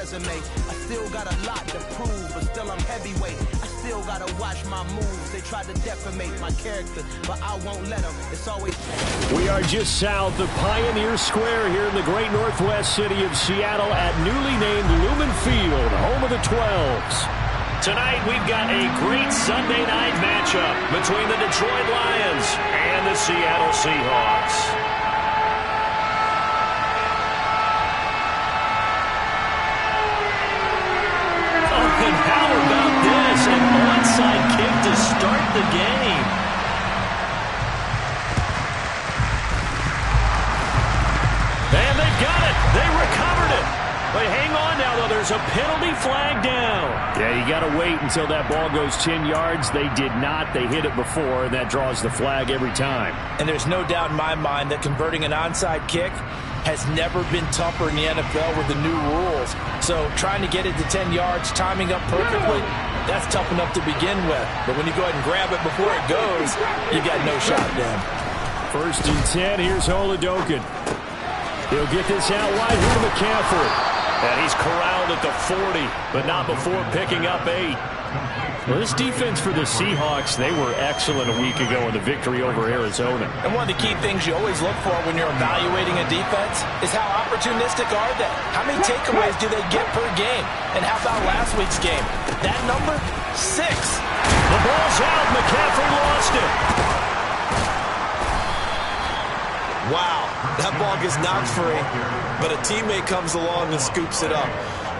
resume. I still got a lot to prove, but still I'm heavyweight. I still gotta watch my moves. They tried to defamate my character, but I won't let them. It's always... We are just south of Pioneer Square here in the great northwest city of Seattle at newly named Lumen Field, home of the 12s. Tonight we've got a great Sunday night matchup between the Detroit Lions and the Seattle Seahawks. And how about this? An onside kick to start the game. And they got it. They recovered it. But hang on now, though. There's a penalty flag down. Yeah, you got to wait until that ball goes 10 yards. They did not. They hit it before, and that draws the flag every time. And there's no doubt in my mind that converting an onside kick has never been tougher in the NFL with the new rules. So trying to get it to 10 yards, timing up perfectly, that's tough enough to begin with. But when you go ahead and grab it before it goes, you got no shot then. 1st and 10, here's Holidokin. He'll get this out wide here to McCaffrey. And he's corralled at the 40, but not before picking up 8. Well, this defense for the Seahawks, they were excellent a week ago in the victory over Arizona. And one of the key things you always look for when you're evaluating a defense is how opportunistic are they? How many takeaways do they get per game? And how about last week's game? That number? 6. The ball's out. McCaffrey lost it. Wow, that ball gets knocked free, but a teammate comes along and scoops it up.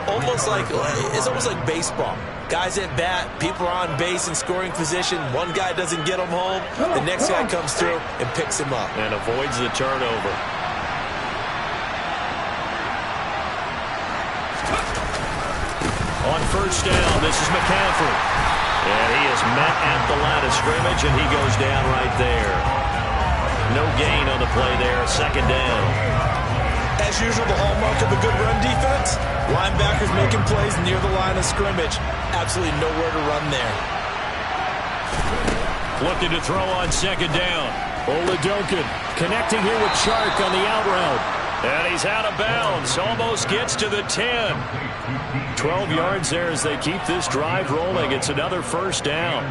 It's almost like baseball. Guys at bat, people are on base in scoring position. One guy doesn't get him home. The next guy comes through and picks him up. And avoids the turnover. On 1st down, this is McCaffrey. And he is met at the line of scrimmage, and he goes down right there. No gain on the play there. 2nd down. As usual, the hallmark of a good run defense, linebackers making plays near the line of scrimmage. Absolutely nowhere to run there. Looking to throw on 2nd down. Holidokin connecting here with Chark on the out route. And he's out of bounds. Almost gets to the 10. 12 yards there as they keep this drive rolling. It's another 1st down.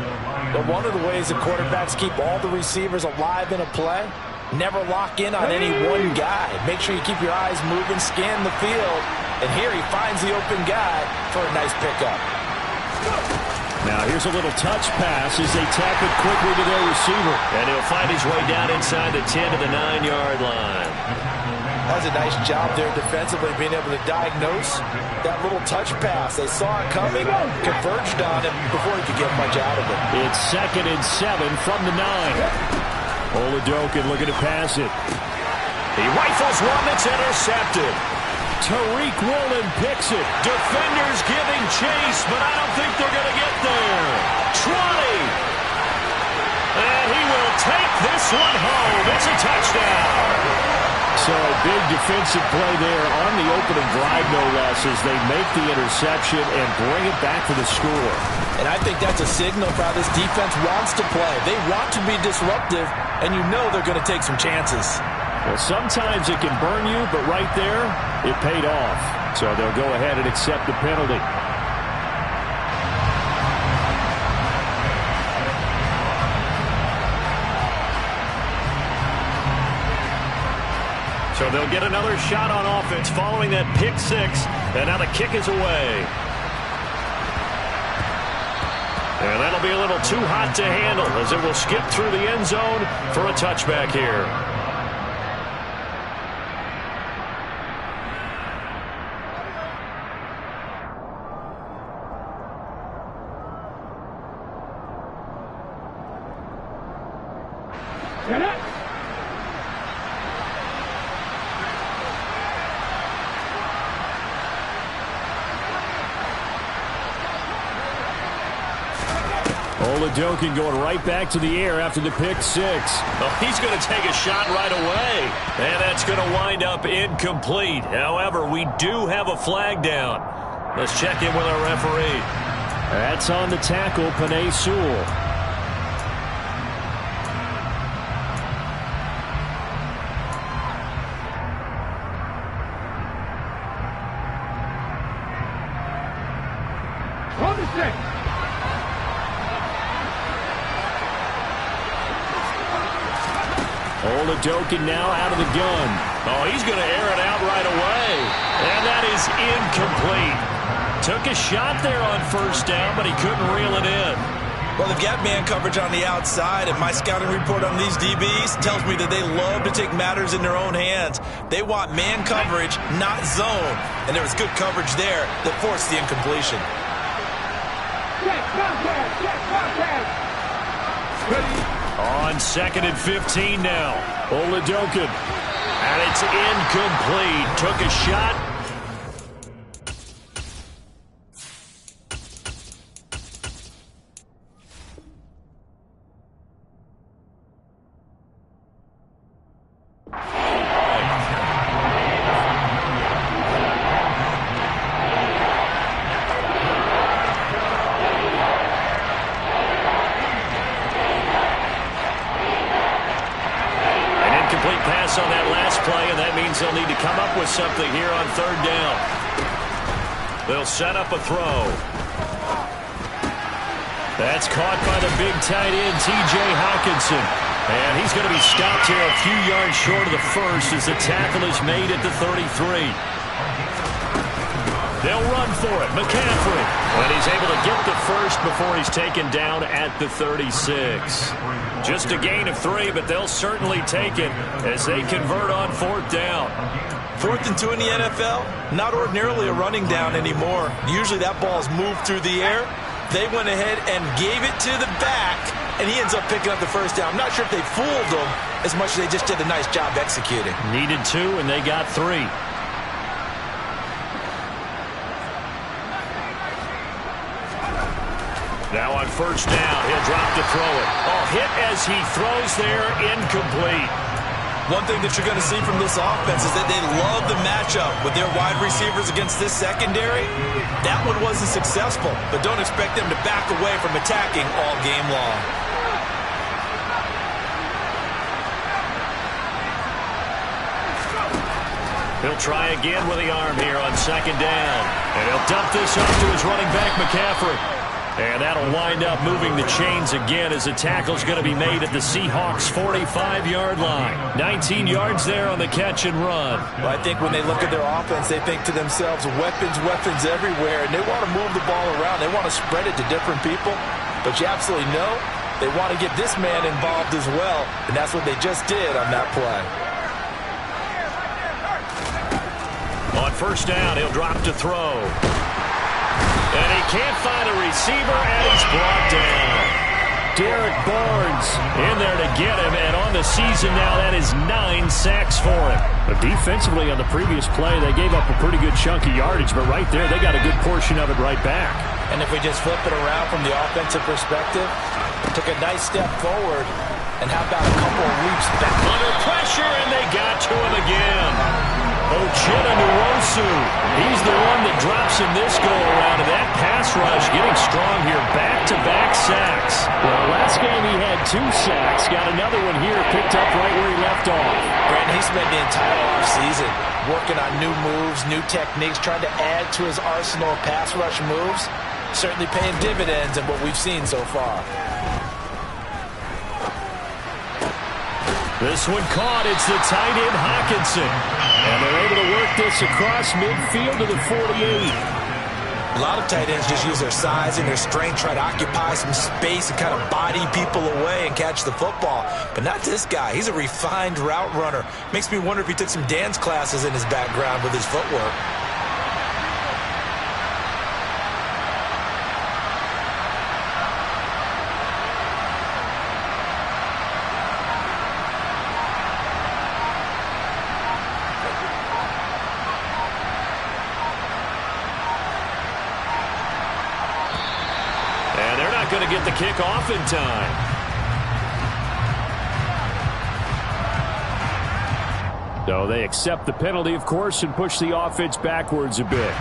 But one of the ways the quarterbacks keep all the receivers alive in a play, never lock in on any one guy. Make sure you keep your eyes moving, scan the field. And here he finds the open guy for a nice pickup. Now here's a little touch pass as they tap it quickly to their receiver. And he'll find his way down inside the 10 to the 9-yard line. That was a nice job there defensively, being able to diagnose that little touch pass. They saw it coming, converged on him before he could get much out of it. It's 2nd and 7 from the 9. Holidokin looking to pass it. He rifles one that's intercepted. Tariq Woolen picks it. Defenders giving chase, but I don't think they're going to get there. 20. And he will take this one home. It's a touchdown. So a big defensive play there on the opening drive, no less, as they make the interception and bring it back to the score. And I think that's a signal for how this defense wants to play. They want to be disruptive, and you know they're going to take some chances. Well, sometimes it can burn you, but right there, it paid off. So they'll go ahead and accept the penalty. So they'll get another shot on offense following that pick 6, and now the kick is away. And that'll be a little too hot to handle as it will skip through the end zone for a touchback here. Holidokin going right back to the air after the pick 6. Oh, he's going to take a shot right away. And that's going to wind up incomplete. However, we do have a flag down. Let's check in with our referee. That's on the tackle, Panay Sewell. Hold the stick. Oladokin now out of the gun. Oh, he's going to air it out right away. And that is incomplete. Took a shot there on first down, but he couldn't reel it in. Well, they've got man coverage on the outside, and my scouting report on these DBs tells me that they love to take matters in their own hands. They want man coverage, not zone. And there was good coverage there that forced the incompletion. On 2nd and 15 now. Oladokin. And it's incomplete. Took a shot. On that last play, and that means they'll need to come up with something here on 3rd down. They'll set up a throw. That's caught by the big tight end, T.J. Hawkinson. And he's going to be stopped here a few yards short of the first as the tackle is made at the 33. They'll run for it. McCaffrey. And he's able to get the first before he's taken down at the 36. Just a gain of 3, but they'll certainly take it as they convert on 4th down. 4th and 2 in the NFL, not ordinarily a running down anymore. Usually that ball's moved through the air. They went ahead and gave it to the back, and he ends up picking up the first down. I'm not sure if they fooled him as much as they just did a nice job executing. Needed 2, and they got 3. Now on 1st down, he'll drop to throw it. Oh, hit as he throws there, incomplete. One thing that you're going to see from this offense is that they love the matchup with their wide receivers against this secondary. That one wasn't successful, but don't expect them to back away from attacking all game long. He'll try again with the arm here on 2nd down. And he'll dump this off to his running back, McCaffrey. And that'll wind up moving the chains again as the tackle's going to be made at the Seahawks' 45-yard line. 19 yards there on the catch and run. Well, I think when they look at their offense, they think to themselves, weapons everywhere, and they want to move the ball around. They want to spread it to different people. But you absolutely know they want to get this man involved as well, and that's what they just did on that play. On 1st down, he'll drop to throw. And he can't find a receiver, and he's brought down. Derek Barnes in there to get him, and on the season now, that is 9 sacks for him. But defensively on the previous play, they gave up a pretty good chunk of yardage, but right there, they got a good portion of it right back. And if we just flip it around from the offensive perspective, took a nice step forward, and how about a couple of leaps back? Under pressure, and they got to him again. Ochena Nwosu, he's the one that drops him this go-around, and that pass rush getting strong here, back-to-back sacks. Well, last game he had 2 sacks, got another one here, picked up right where he left off. Brandon, he spent the entire offseason working on new moves, new techniques, trying to add to his arsenal of pass rush moves, certainly paying dividends in what we've seen so far. This one caught. It's the tight end, Hawkinson. And they're able to work this across midfield to the 48. A lot of tight ends just use their size and their strength, try to occupy some space and kind of body people away and catch the football. But not this guy. He's a refined route runner. Makes me wonder if he took some dance classes in his background with his footwork. Going to get the kick off in time. So they accept the penalty, of course, and push the offense backwards a bit.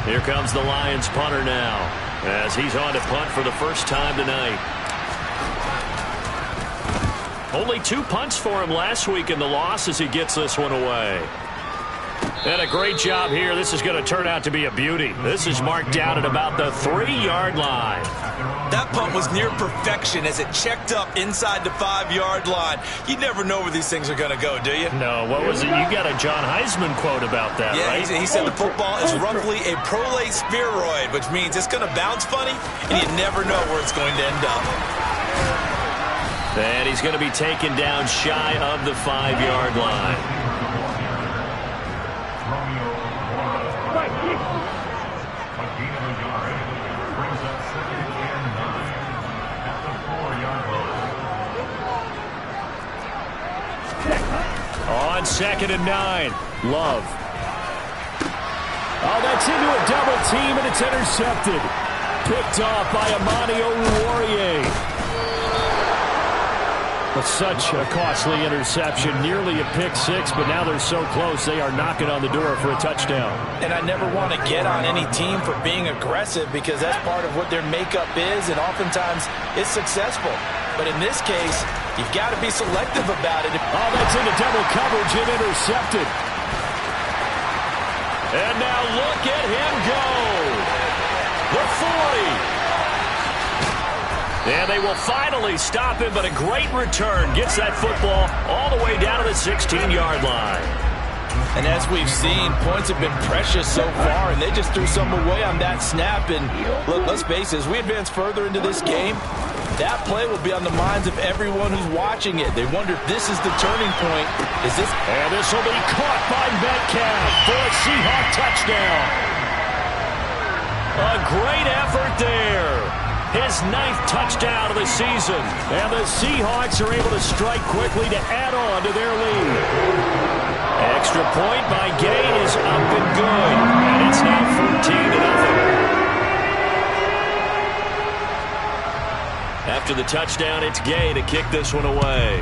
Here comes the Lions punter now as he's on to punt for the first time tonight. Only 2 punts for him last week in the loss as he gets this one away. And a great job here. This is going to turn out to be a beauty. This is marked out at about the 3-yard line. That punt was near perfection as it checked up inside the 5-yard line. You never know where these things are going to go, do you? No, what was it? You got a John Heisman quote about that, yeah, right? He said the football is roughly a prolate spheroid, which means it's going to bounce funny, and you never know where it's going to end up. And he's going to be taken down shy of the 5-yard line. On 2nd and 9, Love. Oh, that's into a double team, and it's intercepted. Picked off by Amani Oruwariye. But such a costly interception, nearly a pick-6, but now they're so close they are knocking on the door for a touchdown. And I never want to get on any team for being aggressive because that's part of what their makeup is, and oftentimes it's successful. But in this case, you've got to be selective about it. Oh, that's into double coverage and intercepted. And now look at him go. The 40. And they will finally stop him, but a great return. Gets that football all the way down to the 16-yard line. And as we've seen, points have been precious so far, and they just threw some away on that snap. And look, let's face it, as we advance further into this game, that play will be on the minds of everyone who's watching it. They wonder if this is the turning point. Is this? And this will be caught by Metcalf for a Seahawk touchdown. A great effort there. His 9th touchdown of the season. And the Seahawks are able to strike quickly to add on to their lead. Extra point by Gay is up and good. And it's now 14-0. After the touchdown, it's Gay to kick this one away.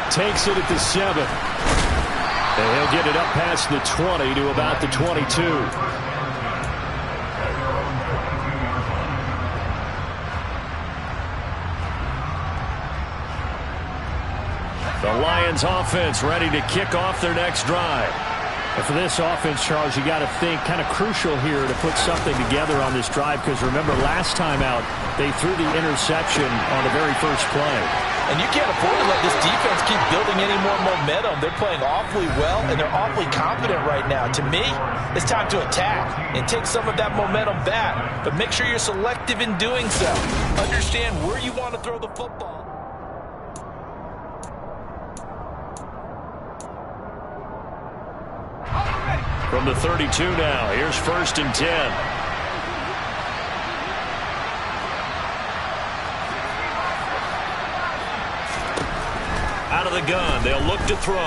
Takes it at the 7. And he'll get it up past the 20 to about the 22. The Lions offense ready to kick off their next drive. And for this offense, Charles, you got to think kind of crucial here to put something together on this drive because remember last time out they threw the interception on the very first play. And you can't afford to let this defense keep building any more momentum. They're playing awfully well, and they're awfully confident right now. To me, it's time to attack and take some of that momentum back. But make sure you're selective in doing so. Understand where you want to throw the football. From the 32 now, here's 1st and 10. Out of the gun, they'll look to throw.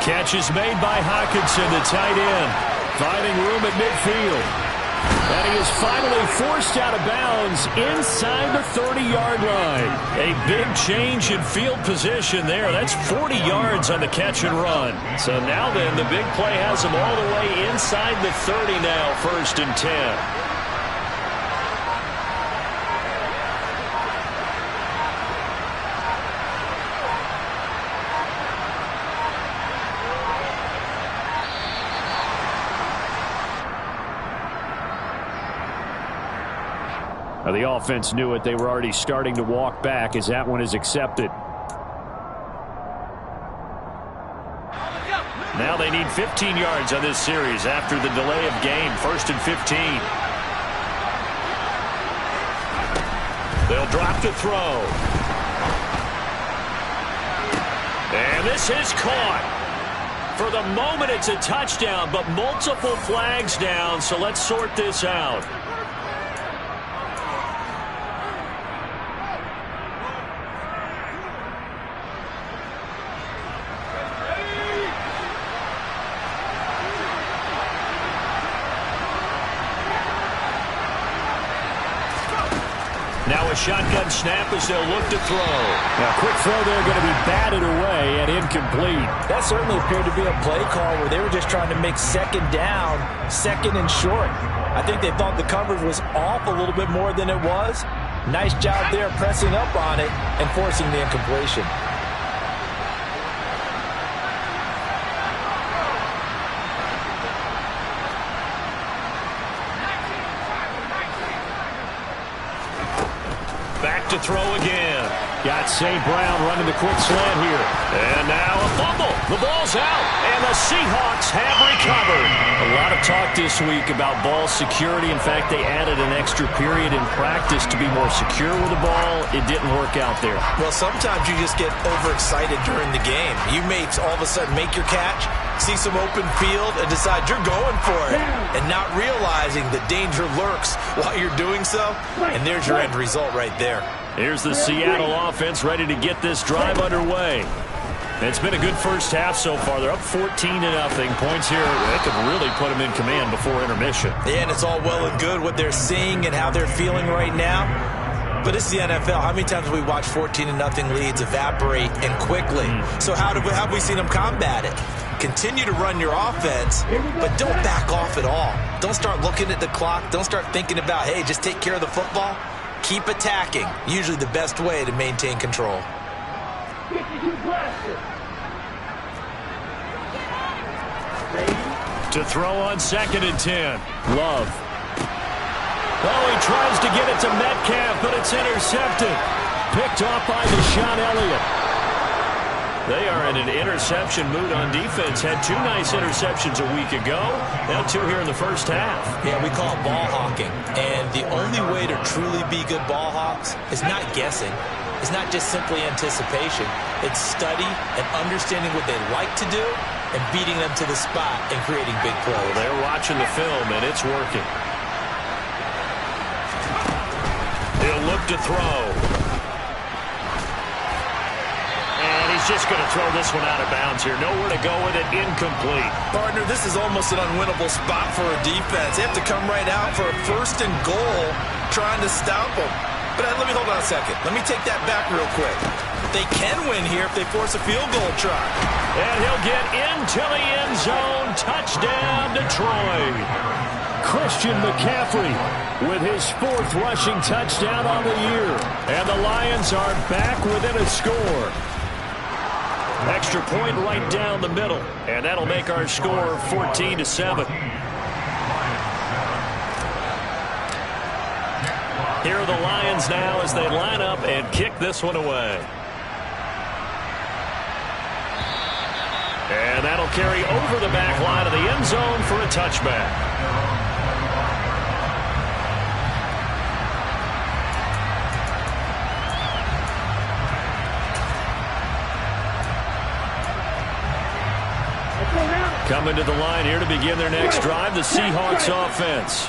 Catch is made by Hockenson, the tight end, finding room at midfield. And he is finally forced out of bounds inside the 30-yard line. A big change in field position there. That's 40 yards on the catch and run. So now then, the big play has him all the way inside the 30 now, 1st and 10. Now the offense knew it. They were already starting to walk back as that one is accepted. Now they need 15 yards on this series after the delay of game. 1st and 15. They'll drop to throw. And this is caught. For the moment, it's a touchdown, but multiple flags down, so let's sort this out. Now a shotgun snap as they'll look to throw. Now quick throw there, going to be batted away and incomplete. That certainly appeared to be a play call where they were just trying to make 2nd down, 2nd and short. I think they thought the coverage was off a little bit more than it was. Nice job there pressing up on it and forcing the incompletion. throw again. Got St. Brown running the quick slant here. And now a fumble. The ball's out, and the Seahawks have recovered. A lot of talk this week about ball security. In fact, they added an extra period in practice to be more secure with the ball. It didn't work out there. Well, sometimes you just get overexcited during the game. You may all of a sudden make your catch, see some open field, and decide you're going for it, and not realizing the danger lurks while you're doing so. And there's your end result right there. Here's the Seattle offense ready to get this drive underway. It's been a good first half so far. They're up 14-0. Points here, they could really put them in command before intermission. Yeah, and it's all well and good what they're seeing and how they're feeling right now. But it's the NFL. How many times have we watched 14-0 leads evaporate and quickly? So how have we seen them combat it? Continue to run your offense, but don't back off at all. Don't start looking at the clock. Don't start thinking about, hey, just take care of the football. Keep attacking. Usually the best way to maintain control. To throw on 2nd and 10. Love. Oh, he tries to get it to Metcalf, but it's intercepted. Picked off by Deshaun Elliott. They are in an interception mood on defense. Had 2 nice interceptions a week ago. Now 2 here in the first half. Yeah, we call it ball hawking. And the only way to truly be good ball hawks is not guessing. It's not just simply anticipation. It's study and understanding what they like to do and beating them to the spot and creating big plays. Well, they're watching the film, and it's working. He'll look to throw. And he's just going to throw this one out of bounds here. Nowhere to go with it. Incomplete. Partner, this is almost an unwinnable spot for a defense. They have to come right out for a 1st and goal trying to stop them. But let me hold on a second. Let me take that back real quick. They can win here if they force a field goal try. And he'll get into the end zone. Touchdown, Detroit. Christian McCaffrey with his 4th rushing touchdown on the year. And the Lions are back within a score. Extra point right down the middle. And that'll make our score 14-7. Here are the Lions now as they line up and kick this one away. And that'll carry over the back line of the end zone for a touchback. Coming to the line here to begin their next drive, the Seahawks offense.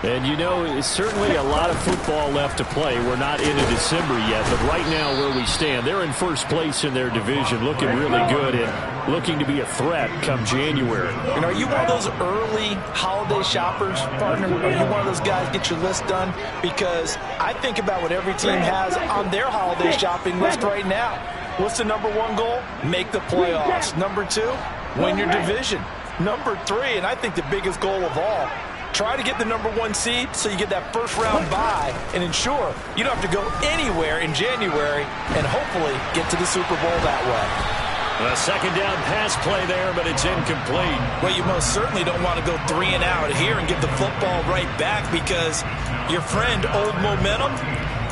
And, you know, certainly a lot of football left to play. We're not into December yet, but right now where we stand, they're in first place in their division, looking really good and looking to be a threat come January. And are you one of those early holiday shoppers, partner? Are you one of those guys get your list done? Because I think about what every team has on their holiday shopping list right now. What's the #1 goal? Make the playoffs. #2, win your division. #3, and I think the biggest goal of all, try to get the #1 seed so you get that first-round bye and ensure you don't have to go anywhere in January and hopefully get to the Super Bowl that way. A 2nd down pass play there, but it's incomplete. Well, you most certainly don't want to go 3 and out here and give the football right back because your friend, Old Momentum,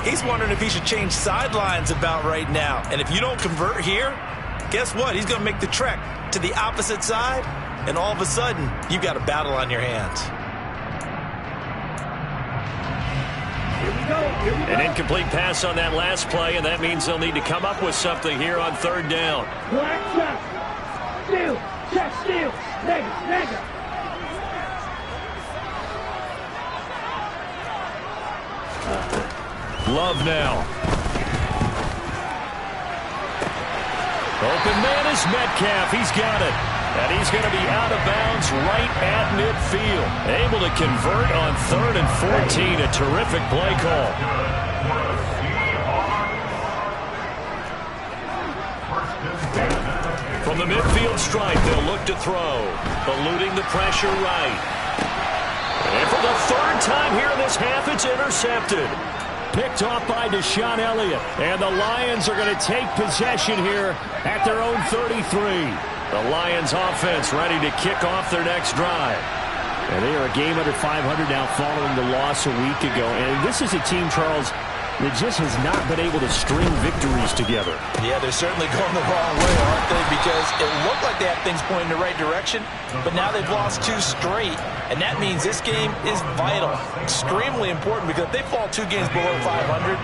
he's wondering if he should change sidelines about right now. And if you don't convert here, guess what? He's going to make the trek to the opposite side, and all of a sudden, you've got a battle on your hands. An incomplete pass on that last play, and that means they'll need to come up with something here on 3rd down. Love now. Open man is Metcalf. He's got it. And he's going to be out of bounds right at midfield. Able to convert on 3rd and 14. A terrific play call. From the midfield stripe, they'll look to throw. Eluding the pressure right. And for the 3rd time here in this half, it's intercepted. Picked off by Deshaun Elliott. And the Lions are going to take possession here at their own 33. The Lions offense ready to kick off their next drive. And they are a game under 500 now following the loss a week ago. And this is a team, Charles, that just has not been able to string victories together. Yeah, they're certainly going the wrong way, aren't they? Because it looked like they have things pointing in the right direction, but now they've lost 2 straight, and that means this game is vital, extremely important, because if they fall 2 games below 500,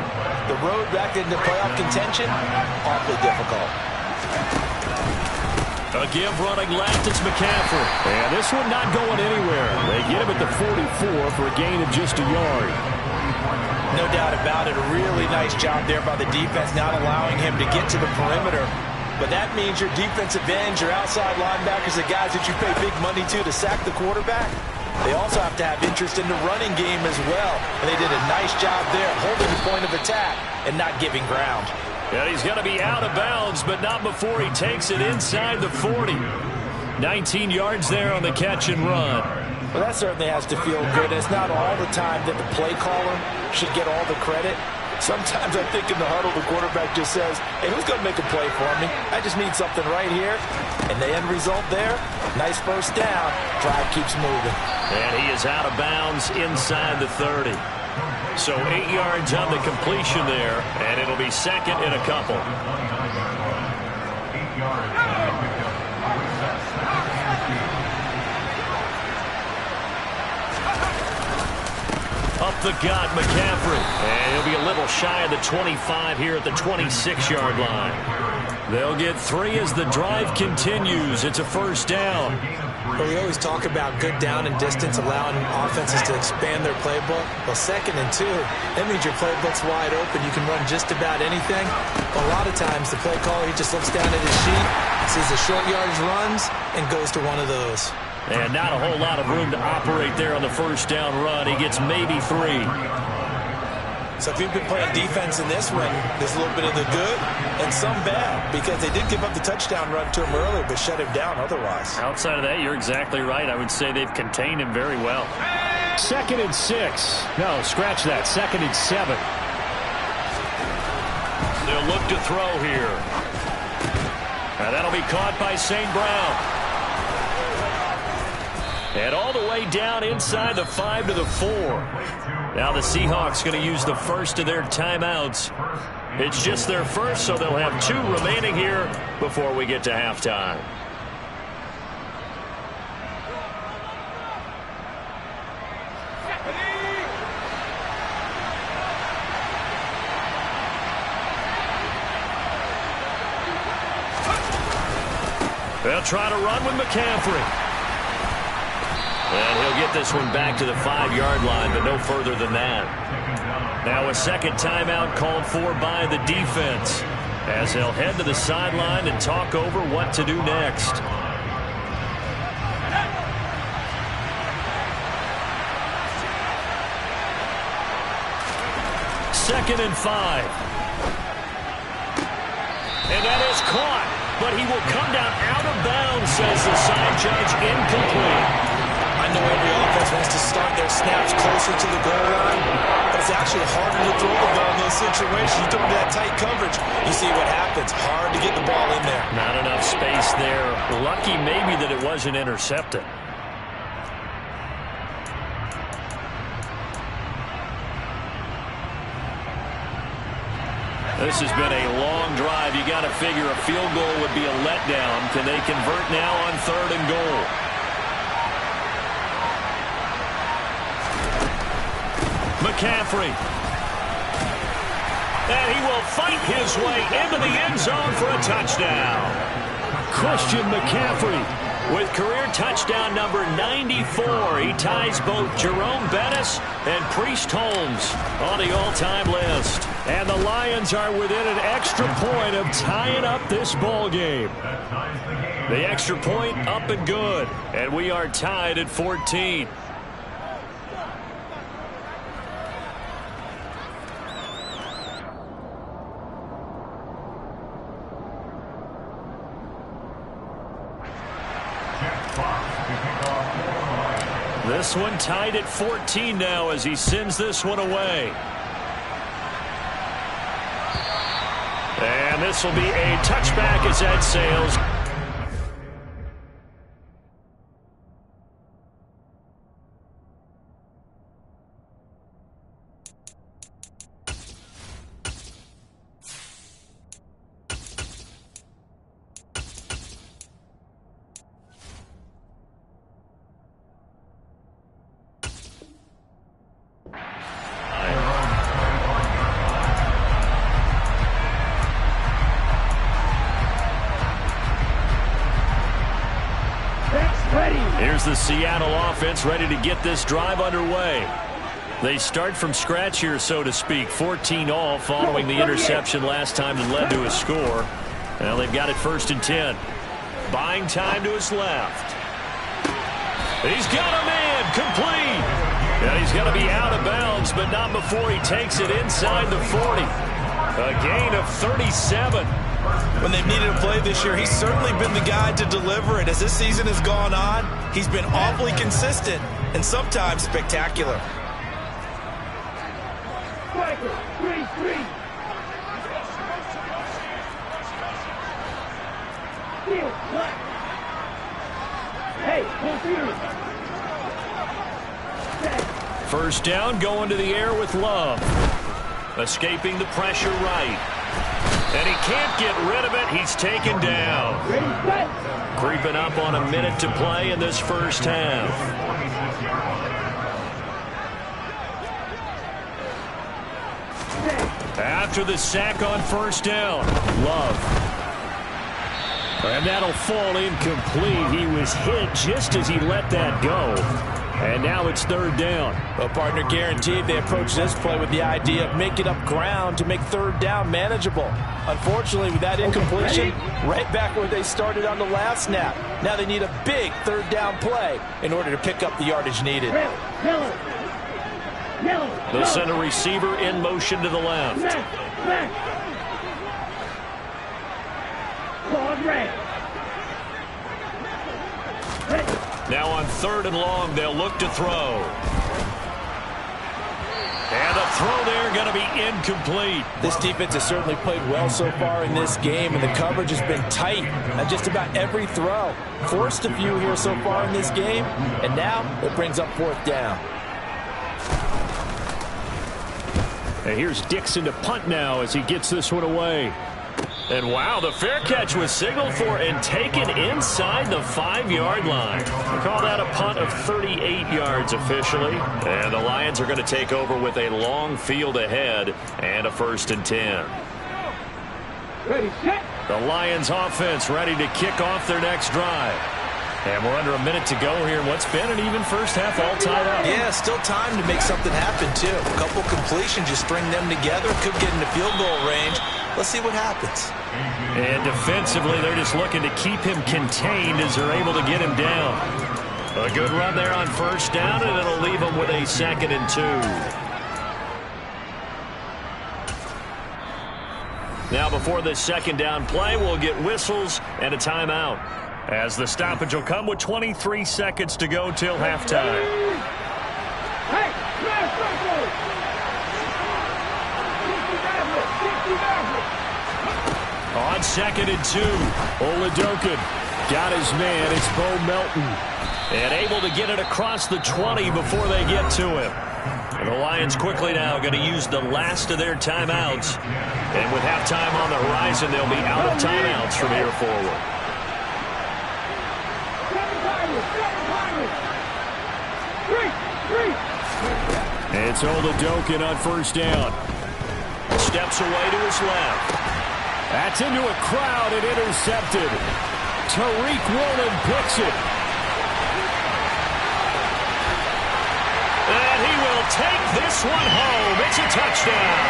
the road back into playoff contention, awfully difficult. A give running left, it's McCaffrey. And this one not going anywhere. They get him at the 44 for a gain of just a yard. No doubt about it. A really nice job there by the defense, not allowing him to get to the perimeter. But that means your defensive ends, your outside linebackers, the guys that you pay big money to sack the quarterback, they also have to have interest in the running game as well. And they did a nice job there, holding the point of attack and not giving ground. And he's going to be out of bounds, but not before he takes it inside the 40. 19 yards there on the catch and run. Well, that certainly has to feel good. It's not all the time that the play caller should get all the credit. Sometimes I think in the huddle, the quarterback just says, hey, who's going to make a play for me? I just need something right here. And the end result there, nice first down. Drive keeps moving. And he is out of bounds inside the 30. So 8 yards on the completion there, and it'll be second and a couple. Up the gut, McCaffrey. And he'll be a little shy of the 25 here at the 26-yard line. They'll get 3 as the drive continues. It's a first down. Well, we always talk about good down and distance, allowing offenses to expand their playbook. Well, 2nd and 2, that means your playbook's wide open. You can run just about anything. A lot of times, the play caller, he just looks down at his sheet, sees the short yardage runs, and goes to one of those. And not a whole lot of room to operate there on the first down run. He gets maybe 3. So if you've been playing defense in this one, there's a little bit of the good and some bad, because they did give up the touchdown run to him earlier, but shut him down otherwise. Outside of that, you're exactly right. I would say they've contained him very well. 2nd and 6. No, scratch that. 2nd and 7. They'll look to throw here. And that'll be caught by St. Brown. And all the way down inside the 5 to the 4. Now the Seahawks going to use the first of their timeouts. It's just their first, so they'll have 2 remaining here before we get to halftime. They'll try to run with McCaffrey. And he'll get this one back to the 5-yard line, but no further than that. Now a second timeout called for by the defense, as they'll head to the sideline and talk over what to do next. Second and 5. And that is caught, but he will come down out of bounds, says the side judge, incomplete. I know every offense wants to start their snaps closer to the goal line, but it's actually harder to throw the ball in those situations. You throw into that tight coverage, you see what happens. Hard to get the ball in there. Not enough space there. Lucky maybe that it wasn't intercepted. This has been a long drive. You got to figure a field goal would be a letdown. Can they convert now on 3rd and goal? McCaffrey. And he will fight his way into the end zone for a touchdown. Christian McCaffrey with career touchdown number 94. He ties both Jerome Bettis and Priest Holmes on the all-time list. And the Lions are within an extra point of tying up this ball game. The extra point up and good. And we are tied at 14. This one tied at 14 now as he sends this one away. And this will be a touchback as that sails. Here's the Seattle offense ready to get this drive underway. They start from scratch here, so to speak. 14 all following the interception last time that led to a score. Now they've got it 1st and 10. Buying time to his left. He's got a man complete. And he's going to be out of bounds, but not before he takes it inside the 40. A gain of 37. When they've needed a play this year, he's certainly been the guy to deliver it. As this season has gone on, he's been awfully consistent and sometimes spectacular. First down, going to the air with Love. Escaping the pressure right. And he can't get rid of it. He's taken down. Creeping up on a minute to play in this first half. After the sack on first down, Love. And that'll fall incomplete. He was hit just as he let that go. And now it's 3rd down. Well, partner, guaranteed they approach this play with the idea of making up ground to make 3rd down manageable. Unfortunately, with that incompletion, right back where they started on the last snap. Now they need a big 3rd down play in order to pick up the yardage needed. They'll send a receiver in motion to the left. Now on 3rd and long, they'll look to throw. And the throw there going to be incomplete. This defense has certainly played well so far in this game, and the coverage has been tight on just about every throw. Forced a few here so far in this game, and now it brings up 4th down. And here's Dixon to punt now as he gets this one away. And wow, the fair catch was signaled for and taken inside the 5-yard line. We call that a punt of 38 yards officially. And the Lions are going to take over with a long field ahead and a 1st and 10. The Lions offense ready to kick off their next drive. And we're under a minute to go here in what's been an even first half, all tied up. Yeah, still time to make something happen, too. A couple completions, just string them together. Could get into field goal range. Let's see what happens. And defensively, they're just looking to keep him contained as they're able to get him down. A good run there on 1st down, and it'll leave him with a 2nd and 2. Now before this 2nd down play, we'll get whistles and a timeout, as the stoppage will come with 23 seconds to go till halftime. On 2nd and 2, Oladokin got his man. It's Bo Melton. And able to get it across the 20 before they get to him. And the Lions quickly now going to use the last of their timeouts. And with halftime on the horizon, they'll be out of timeouts from here forward. It's Oladokin on 1st down. Steps away to his left. That's into a crowd and intercepted. Tariq Woolen picks it. And he will take this one home. It's a touchdown.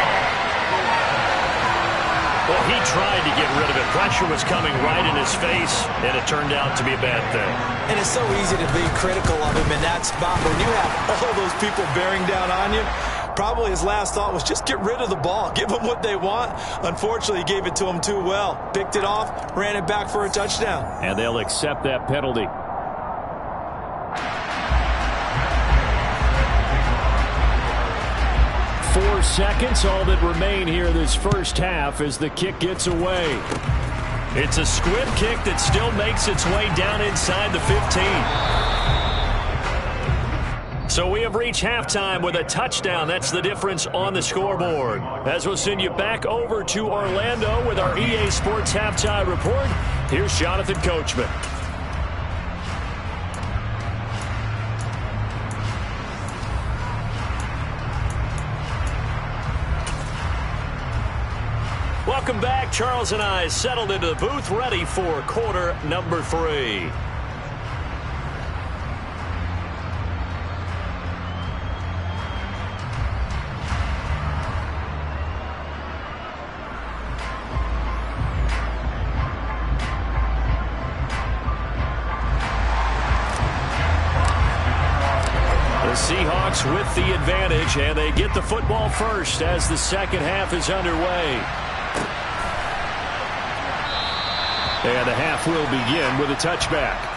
Well, he tried to get rid of it. Pressure was coming right in his face, and it turned out to be a bad thing. And it's so easy to be critical of him in that spot. When you have all those people bearing down on you, probably his last thought was just get rid of the ball. Give them what they want. Unfortunately, he gave it to them too well. Picked it off, ran it back for a touchdown. And they'll accept that penalty. Four seconds, all that remain here this first half as the kick gets away. It's a squib kick that still makes its way down inside the 15. So we have reached halftime with a touchdown. That's the difference on the scoreboard. As we'll send you back over to Orlando with our EA Sports Halftime Report, here's Jonathan Coachman. Welcome back. Charles and I settled into the booth, ready for quarter number 3. The Seahawks with the advantage, and they get the football first as the second half is underway. And the half will begin with a touchback.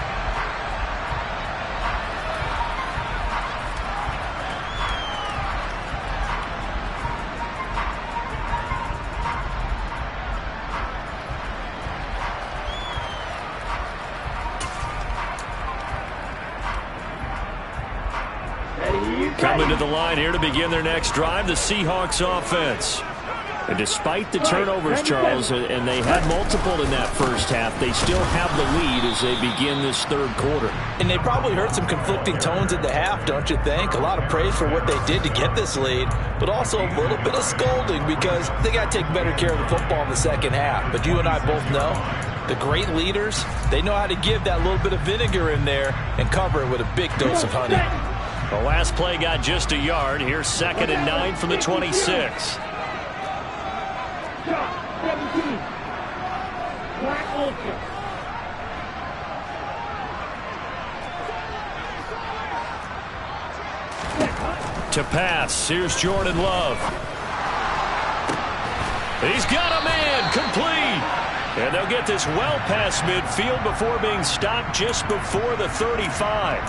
Coming to the line here to begin their next drive, the Seahawks offense. And despite the turnovers, Charles, and they had multiple in that first half, they still have the lead as they begin this third quarter. And they probably heard some conflicting tones at the half, don't you think? A lot of praise for what they did to get this lead, but also a little bit of scolding because they got to take better care of the football in the second half. But you and I both know the great leaders, they know how to give that little bit of vinegar in there and cover it with a big dose of honey. The last play got just a yard. Here's 2nd and 9 from the 26. To pass, here's Jordan Love. He's got a man, complete. And they'll get this well past midfield before being stopped just before the 35.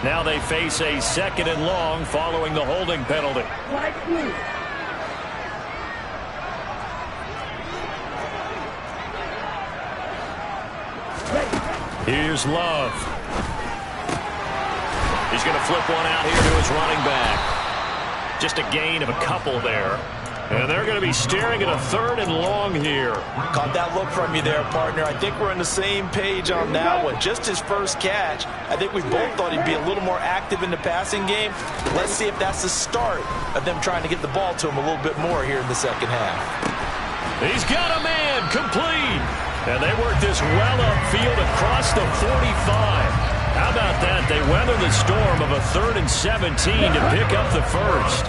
Now they face a 2nd and long following the holding penalty. Here's Love. He's going to flip one out here to his running back. Just a gain of a couple there. And they're going to be staring at a 3rd and long here. Caught that look from you there, partner. I think we're on the same page on that one. Just his first catch. I think we both thought he'd be a little more active in the passing game. Let's see if that's the start of them trying to get the ball to him a little bit more here in the second half. He's got a man, complete. And they work this well upfield across the 45. How about that? They weather the storm of a 3rd and 17 to pick up the first.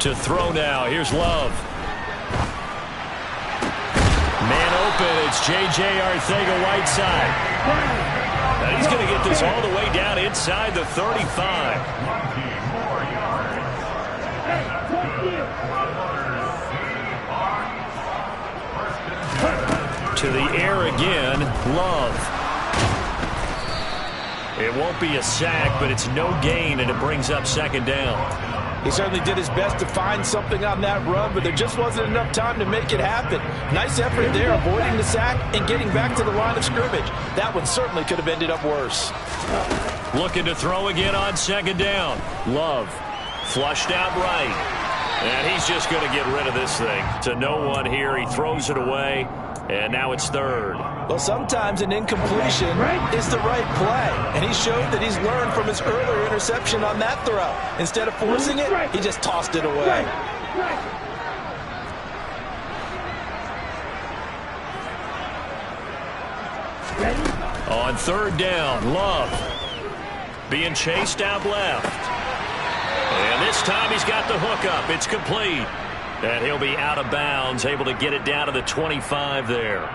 To throw now. Here's Love. Man open. It's J.J. Arcega-Whiteside. Now he's going to get this all the way down inside the 35. To the air again. Love. It won't be a sack, but it's no gain, and it brings up 2nd down. He certainly did his best to find something on that run, but there just wasn't enough time to make it happen. Nice effort there, avoiding the sack and getting back to the line of scrimmage. That one certainly could have ended up worse. Looking to throw again on 2nd down. Love flushed out right. And he's just going to get rid of this thing. To no one here. He throws it away. And now it's 3rd. Well, sometimes an incompletion is the right play. And he showed that he's learned from his earlier interception on that throw. Instead of forcing it, he just tossed it away. On 3rd down, Love being chased out left. And this time he's got the hook up. It's complete. And he'll be out of bounds, able to get it down to the 25 there.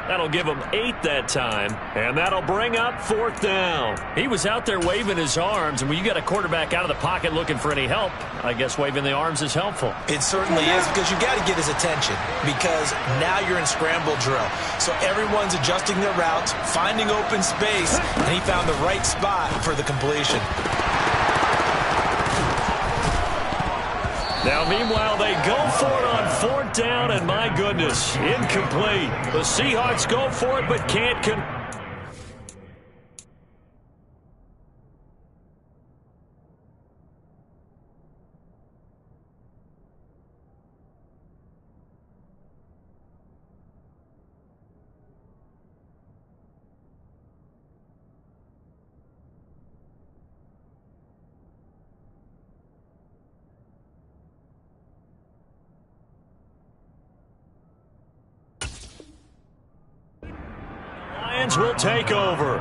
That'll give him 8 that time, and that'll bring up 4th down. He was out there waving his arms, and when you got a quarterback out of the pocket looking for any help, I guess waving the arms is helpful. It certainly is, because you got to get his attention, because now you're in scramble drill. So everyone's adjusting their routes, finding open space, and he found the right spot for the completion. Now, meanwhile, they go for it on 4th down, and my goodness, incomplete. The Seahawks go for it, but can't Lions will take over.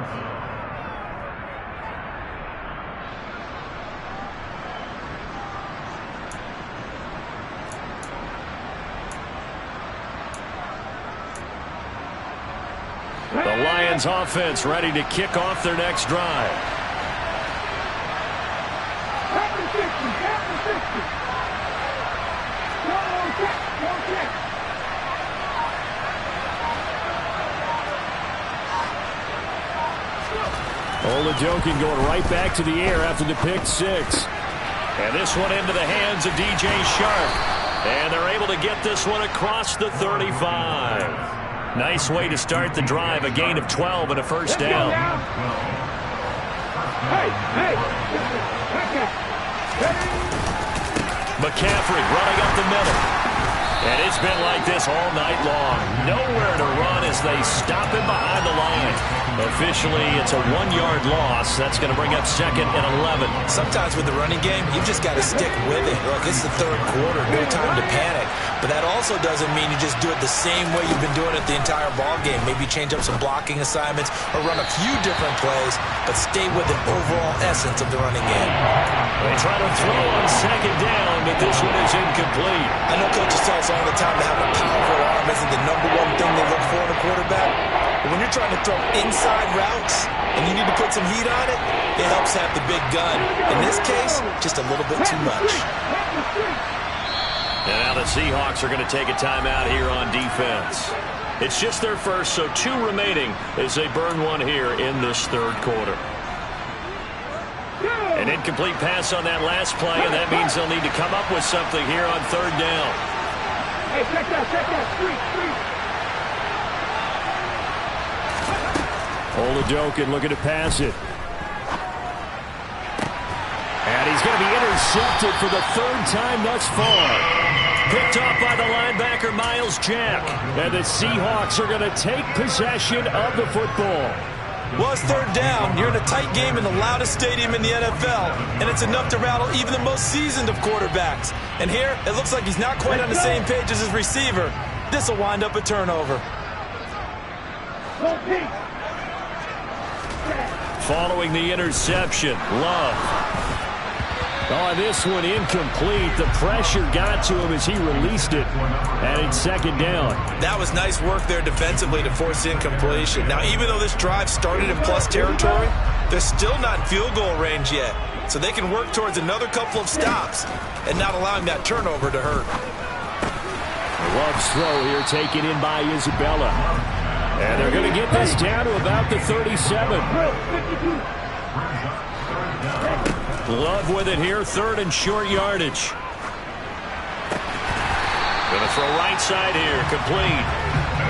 The Lions offense ready to kick off their next drive. Olajokin going right back to the air after the pick six. And this one into the hands of DJ Sharp. And they're able to get this one across the 35. Nice way to start the drive, a gain of 12 and a first down. McCaffrey running up the middle. And it's been like this all night long. Nowhere to run as they stop him behind the line. Officially, it's a 1-yard loss. That's going to bring up 2nd and 11. Sometimes with the running game, you've just got to stick with it. Look, it's the third quarter, no time to panic. But that also doesn't mean you just do it the same way you've been doing it the entire ball game. Maybe change up some blocking assignments or run a few different plays, but stay with the overall essence of the running game. They try to throw on 2nd down, but this one is incomplete. I know coaches tell us all the time that having a powerful arm isn't the #1 thing they look for in a quarterback. But when you're trying to throw inside routes and you need to put some heat on it, it helps have the big gun. In this case, just a little bit too much. And now the Seahawks are going to take a timeout here on defense. It's just their first, so 2 remaining as they burn one here in this third quarter. An incomplete pass on that last play, and that means they'll need to come up with something here on 3rd down. Hey, check that, street. Olajokin looking to pass it. And he's going to be intercepted for the 3rd time thus far. Picked off by the linebacker, Miles Jack. And the Seahawks are going to take possession of the football. Well, it's 3rd down. You're in a tight game in the loudest stadium in the NFL, and it's enough to rattle even the most seasoned of quarterbacks. And here, it looks like he's not quite on the same page as his receiver. This will wind up a turnover. Following the interception, Love. Oh, this one incomplete. The pressure got to him as he released it. And it's 2nd down. That was nice work there defensively to force the incompletion. Now, even though this drive started in plus territory, they're still not in field goal range yet. So they can work towards another couple of stops and not allowing that turnover to hurt. Love's throw here taken in by Isabella. And they're going to get this down to about the 37. Love with it here, 3rd and short yardage. Going to throw right side here, complete.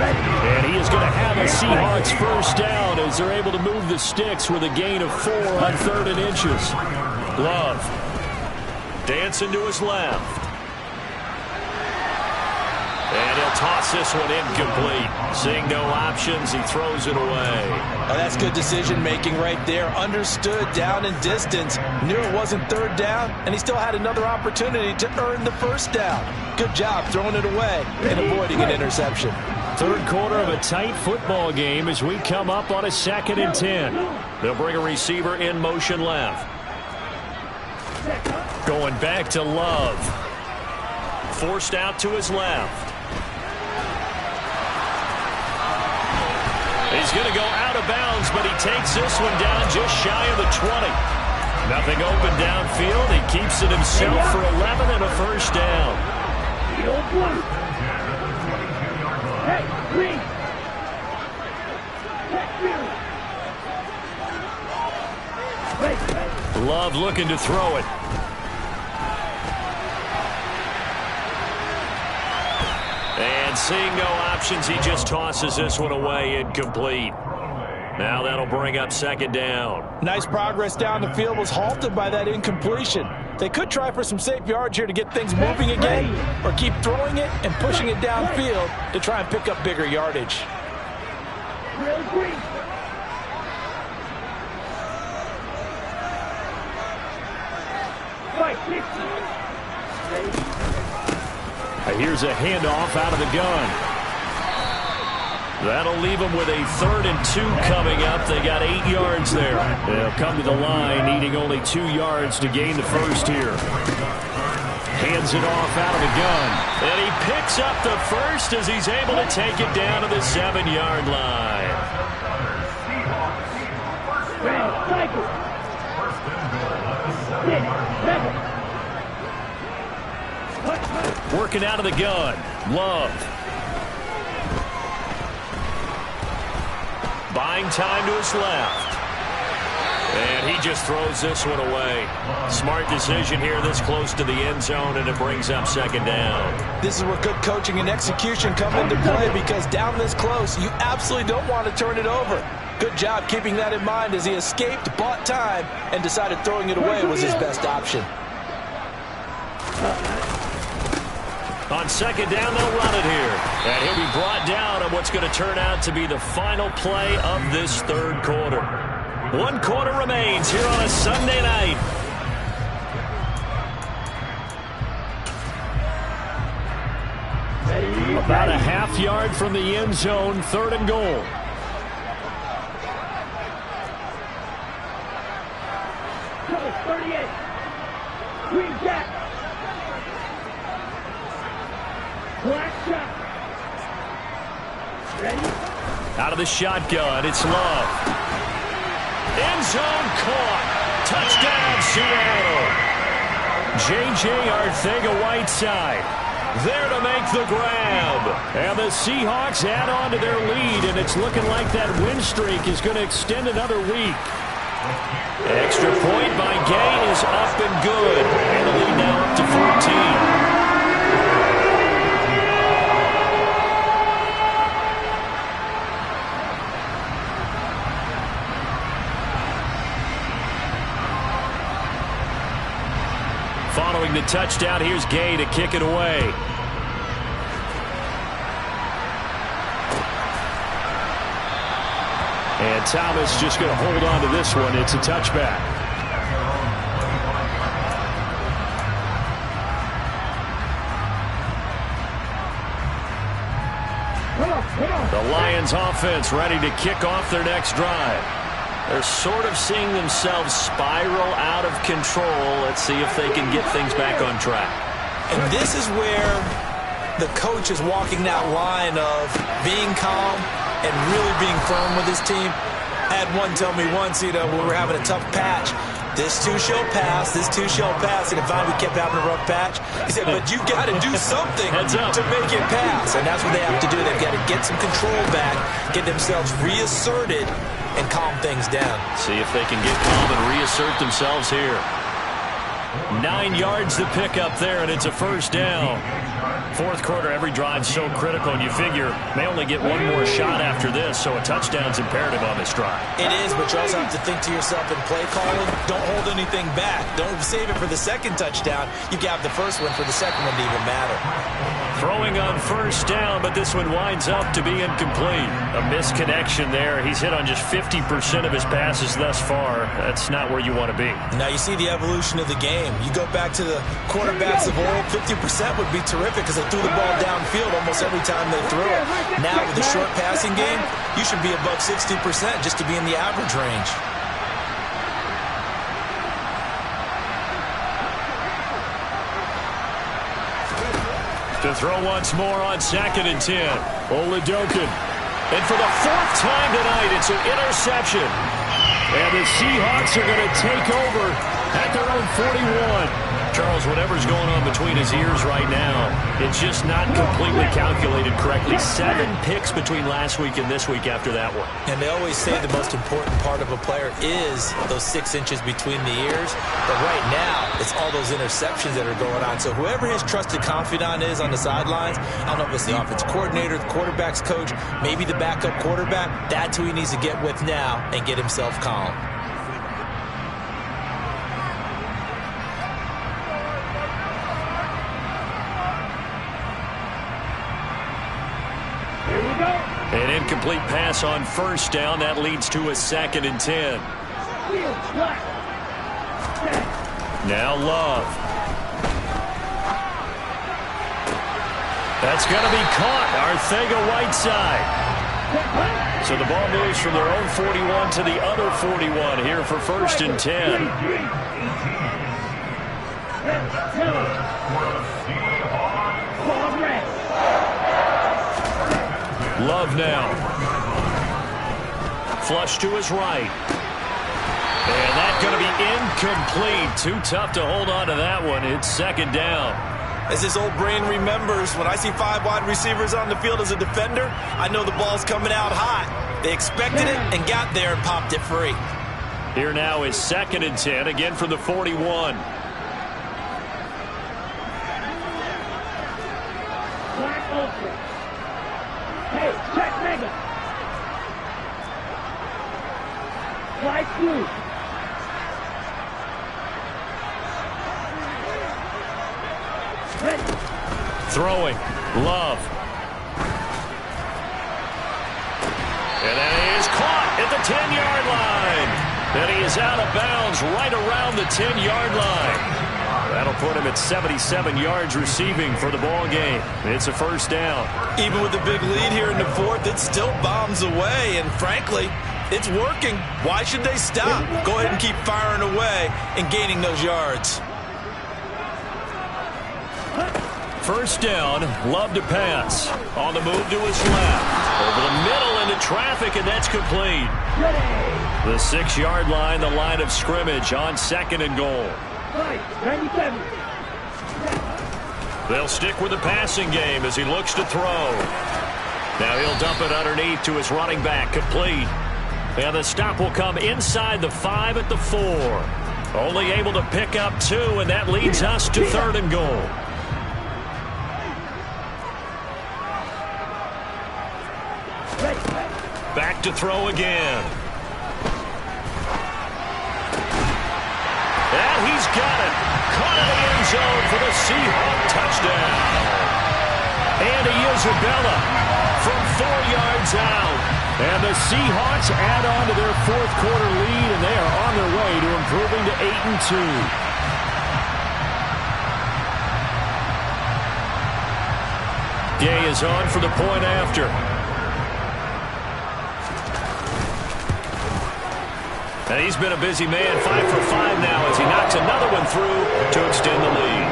And he is going to have a Seahawks first down as they're able to move the sticks with a gain of 4 on 3rd and inches. Love dancing to his left. And he'll toss this one incomplete. Seeing no options, he throws it away. Oh, that's good decision-making right there. Understood down and distance. Knew it wasn't 3rd down, and he still had another opportunity to earn the first down. Good job throwing it away and avoiding an interception. 3rd quarter of a tight football game as we come up on a 2nd and 10. They'll bring a receiver in motion left. Going back to Love. Forced out to his left. He's going to go out of bounds, but he takes this one down just shy of the 20. Nothing open downfield. He keeps it himself for 11 and a first down. Love looking to throw it. And seeing no options, he just tosses this one away, incomplete. Now that'll bring up 2nd down. Nice progress down the field, was halted by that incompletion. They could try for some safe yards here to get things moving again, or keep throwing it and pushing it downfield to try and pick up bigger yardage. Here's a handoff out of the gun. That'll leave them with a 3rd and 2 coming up. They got 8 yards there. They'll come to the line needing only 2 yards to gain the first here. Hands it off out of the gun. And he picks up the first as he's able to take it down to the 7-yard line. Working out of the gun. Love. Buying time to his left. And he just throws this one away. Smart decision here this close to the end zone, and it brings up 2nd down. This is where good coaching and execution come into play, because down this close, you absolutely don't want to turn it over. Good job keeping that in mind as he escaped, bought time, and decided throwing it away was his best option. On 2nd down, they'll run it here. And he'll be brought down on what's going to turn out to be the final play of this 3rd quarter. 1 quarter remains here on a Sunday night. About a half yard from the end zone, 3rd and goal. Cover 38. Green jack. Black shot. Ready? Out of the shotgun, it's Love. End zone caught. Touchdown, Seattle. J.J. Arcega-Whiteside there to make the grab. And the Seahawks add on to their lead, and it's looking like that win streak is going to extend another week. Extra point by Gay is up and good. And the lead now up to 14. Following the touchdown, here's Gay to kick it away. And Thomas just going to hold on to this one. It's a touchback. The Lions offense ready to kick off their next drive. They're sort of seeing themselves spiral out of control. Let's see if they can get things back on track. And this is where the coach is walking that line of being calm and really being firm with his team. I had one tell me once, when we were having a tough patch, this too shall pass, this too shall pass. And if we kept having a rough patch, he said, but you got to do something to make it pass. And that's what they have to do. They've got to get some control back, get themselves reasserted, and calm things down. See if they can get calm and reassert themselves here. 9 yards to pick up there, and it's a 1st down. 4th quarter, every drive's so critical, and you figure may only get one more shot after this, so a touchdown's imperative on this drive. It is, but you also have to think to yourself in play calling, don't hold anything back. Don't save it for the 2nd touchdown. You got the 1st one for the 2nd one to even matter. Throwing on 1st down, but this one winds up to be incomplete. A misconnection there. He's hit on just 50% of his passes thus far. That's not where you want to be. Now you see the evolution of the game. You go back to the quarterbacks of old, 50% would be terrific because they threw the ball downfield almost every time they threw it. Now with the short passing game, you should be above 60% just to be in the average range. To throw once more on 2nd and 10. Oladokin. And for the 4th time tonight, it's an interception. And the Seahawks are going to take over at their own 41. Charles, whatever's going on between his ears right now, it's just not completely calculated correctly. 7 picks between last week and this week after that one. And they always say the most important part of a player is those 6 inches between the ears. But right now, it's all those interceptions that are going on. So whoever his trusted confidant is on the sidelines, I don't know if it's the offensive coordinator, the quarterback's coach, maybe the backup quarterback, that's who he needs to get with now and get himself calm. An incomplete pass on 1st down. That leads to a 2nd and 10. Now Love. That's going to be caught. Arcega-Whiteside. So the ball moves from their own 41 to the other 41 here for 1st and 10. Love now. Flush to his right. And that's going to be incomplete. Too tough to hold on to that one. It's 2nd down. As his old brain remembers, when I see 5 wide receivers on the field as a defender, I know the ball's coming out hot. They expected it and got there and popped it free. Here now is 2nd and 10, again from the 41. Black Ultra. Hey, check mega. White blue. Throwing. Love. And that is caught at the 10-yard line. And he is out of bounds right around the 10-yard line. That'll put him at 77 yards receiving for the ball game. It's a 1st down. Even with the big lead here in the 4th, it still bombs away. And frankly, it's working. Why should they stop? Go ahead and keep firing away and gaining those yards. 1st down, Love to pass. On the move to his left. Over the middle into traffic, and that's complete. The 6-yard line, the line of scrimmage on 2nd and goal. 97. They'll stick with the passing game as he looks to throw. Now he'll dump it underneath to his running back, complete. And the stop will come inside the 5 at the 4. Only able to pick up 2, and that leads us to 3rd and goal. Back to throw again. And he's got it. Caught in the end zone for the Seahawks touchdown. And Isabella from 4 yards out. And the Seahawks add on to their 4th quarter lead, and they are on their way to improving to 8-2. Gay is on for the point after. And he's been a busy man, 5 for 5 now as he knocks another one through to extend the lead.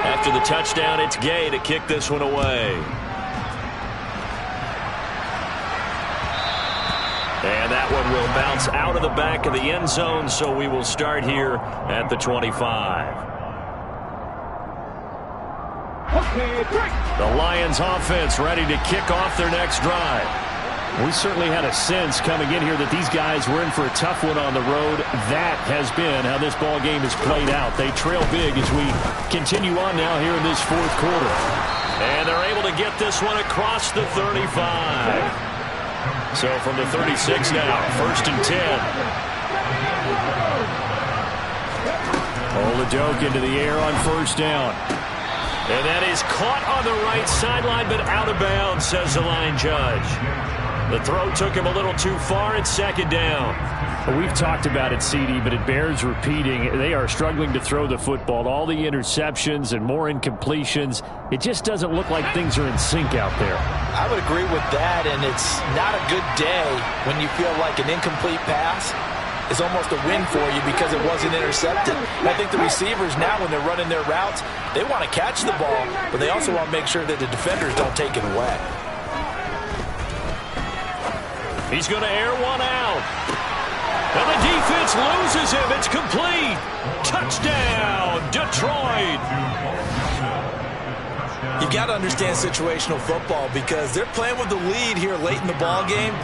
After the touchdown, it's Gay to kick this one away. And that one will bounce out of the back of the end zone, so we will start here at the 25. The Lions offense ready to kick off their next drive. We certainly had a sense coming in here that these guys were in for a tough one on the road. That has been how this ball game has played out. They trail big as we continue on now here in this 4th quarter. And they're able to get this one across the 35. So from the 36 now, 1st and 10. Oladoke into the air on 1st down. And that is caught on the right sideline, but out of bounds, says the line judge. The throw took him a little too far. It's 2nd down. Well, we've talked about it, CD, but it bears repeating. They are struggling to throw the football. All the interceptions and more incompletions. It just doesn't look like things are in sync out there. I would agree with that, and it's not a good day when you feel like an incomplete pass is almost a win for you because it wasn't intercepted. And I think the receivers now, when they're running their routes, they want to catch the ball, but they also want to make sure that the defenders don't take it away. He's going to air one out. And the defense loses him. It's complete. Touchdown, Detroit. You got to understand situational football because they're playing with the lead here late in the ball game.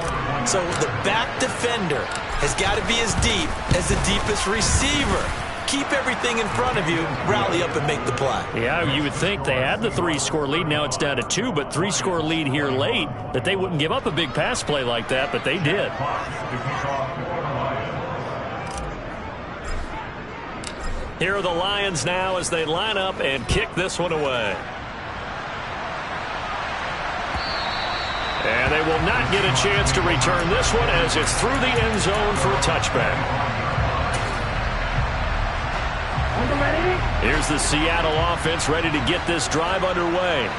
So the back defender has got to be as deep as the deepest receiver. Keep everything in front of you, rally up and make the play. Yeah, you would think they had the 3-score lead. Now it's down to 2, but 3-score lead here late, that they wouldn't give up a big pass play like that, but they did. Here are the Lions now as they line up and kick this one away. And they will not get a chance to return this one as it's through the end zone for a touchback. Here's the Seattle offense ready to get this drive underway.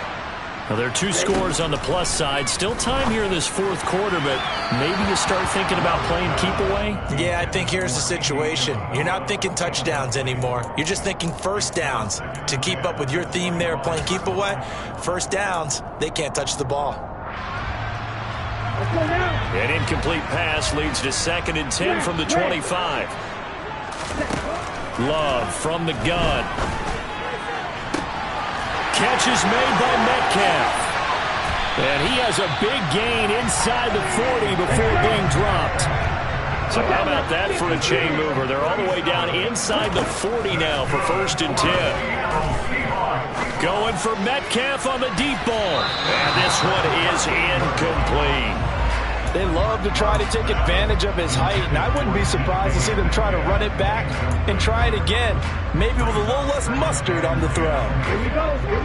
Now, there are 2 scores on the plus side. Still time here in this fourth quarter, but maybe you start thinking about playing keep away? Yeah, I think here's the situation. You're not thinking touchdowns anymore. You're just thinking first downs. To keep up with your theme there, playing keep away, first downs, they can't touch the ball. An incomplete pass leads to 2nd and 10 from the 25. Love from the gun. Catch is made by Metcalf. And he has a big gain inside the 40 before being dropped. So how about that for a chain mover? They're all the way down inside the 40 now for 1st and 10. Going for Metcalf on the deep ball. And this one is incomplete. They love to try to take advantage of his height, and I wouldn't be surprised to see them try to run it back and try it again, maybe with a little less mustard on the throw.